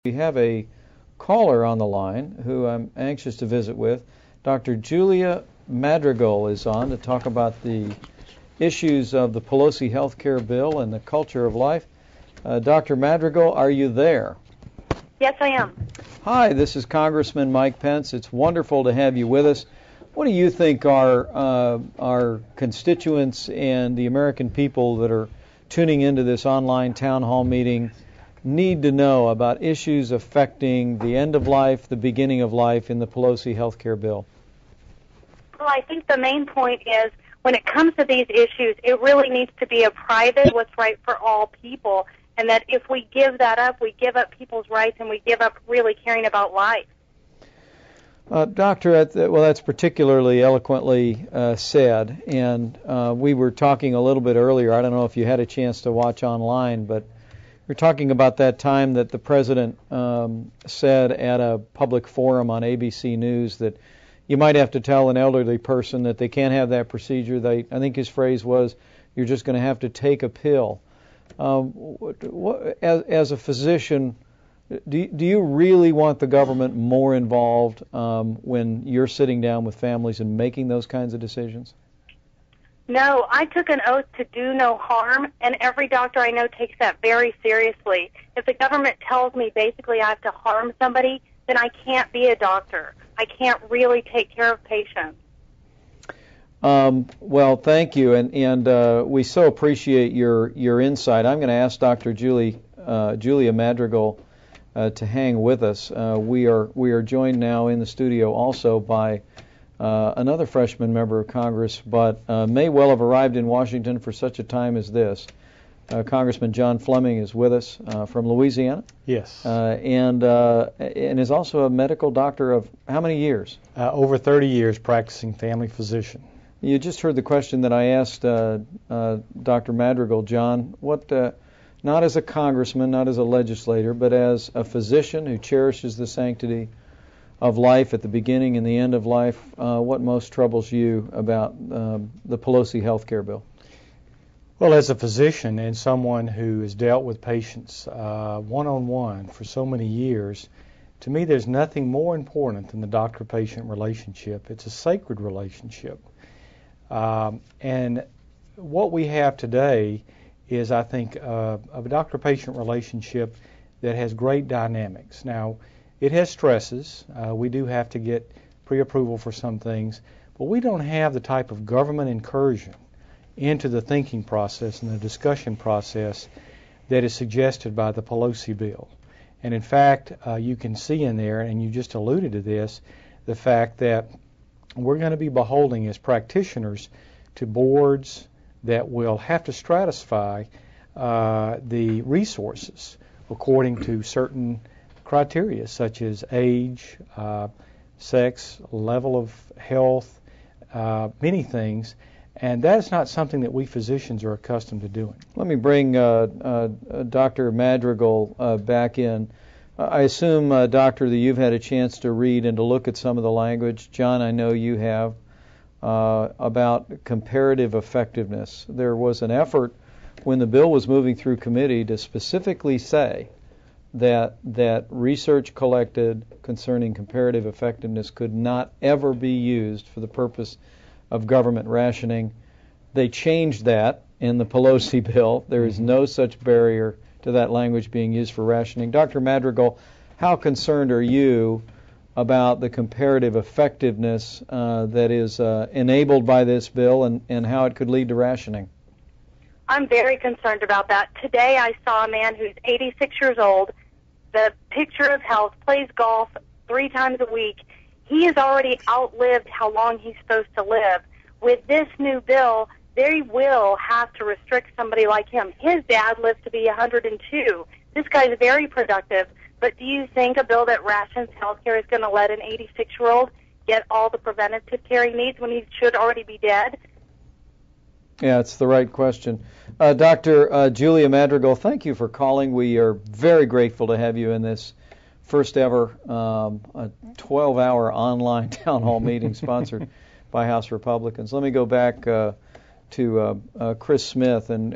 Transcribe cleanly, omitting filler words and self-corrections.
We have a caller on the line who I'm anxious to visit with. Dr. Juliette Madrigal is on to talk about the issues of the Pelosi health care bill and the culture of life. Dr. Madrigal, are you there? Yes, I am. Hi, this is Congressman Mike Pense. It's wonderful to have you with us. What do you think our constituents and the American people that are tuning into this online town hall meeting need to know about issues affecting the end of life, the beginning of life in the Pelosi health care bill? Well, I think the main point is when it comes to these issues, it really needs to be a private what's right for all people, and that if we give that up, we give up people's rights and we give up really caring about life. Doctor, well, that's particularly eloquently said, and we were talking a little bit earlier. I don't know if you had a chance to watch online, but we're talking about that time that the president said at a public forum on ABC News that you might have to tell an elderly person that they can't have that procedure. I think his phrase was, "You're just going to have to take a pill." As a physician, do you really want the government more involved when you're sitting down with families and making those kinds of decisions? No, I took an oath to do no harm, and every doctor I know takes that very seriously. If the government tells me basically I have to harm somebody, then I can't be a doctor. I can't really take care of patients. Well, thank you, and we so appreciate your insight. I'm going to ask Dr. Juliette Madrigal to hang with us. We are joined now in the studio also by another freshman member of Congress, but may well have arrived in Washington for such a time as this. Congressman John Fleming is with us from Louisiana. Yes. And is also a medical doctor of how many years? Over 30 years practicing family physician. You just heard the question that I asked Dr. Madrigal, John. Not as a congressman, not as a legislator, but as a physician who cherishes the sanctity of life at the beginning and the end of life, what most troubles you about the Pelosi health care bill? Well, as a physician and someone who has dealt with patients one-on-one for so many years, to me there's nothing more important than the doctor-patient relationship. It's a sacred relationship. And what we have today is, I think, a doctor-patient relationship that has great dynamics. Now, it has stresses. We do have to get pre-approval for some things, but we don't have the type of government incursion into the thinking process and the discussion process that is suggested by the Pelosi bill. And in fact, you can see in there, and you just alluded to this, the fact that we're going to be beholding as practitioners to boards that will have to stratify the resources according to certain criteria such as age, sex, level of health, many things, and that is not something that we physicians are accustomed to doing. Let me bring Dr. Madrigal back in. I assume, Doctor, that you've had a chance to read and to look at some of the language. John, I know you have, about comparative effectiveness. There was an effort when the bill was moving through committee to specifically say that research collected concerning comparative effectiveness could not ever be used for the purpose of government rationing. They changed that in the Pelosi bill. There is no such barrier to that language being used for rationing. Dr. Madrigal, how concerned are you about the comparative effectiveness that is enabled by this bill and how it could lead to rationing? I'm very concerned about that. Today I saw a man who's 86 years old, the picture of health, plays golf 3 times a week. He has already outlived how long he's supposed to live. With this new bill, they will have to restrict somebody like him. His dad lived to be 102. This guy's very productive, but do you think a bill that rations health care is going to let an 86-year-old get all the preventative care he needs when he should already be dead? Yeah, it's the right question. Dr. Juliette Madrigal, thank you for calling. We are very grateful to have you in this first ever 12-hour online town hall meeting sponsored by House Republicans. Let me go back to Chris Smith and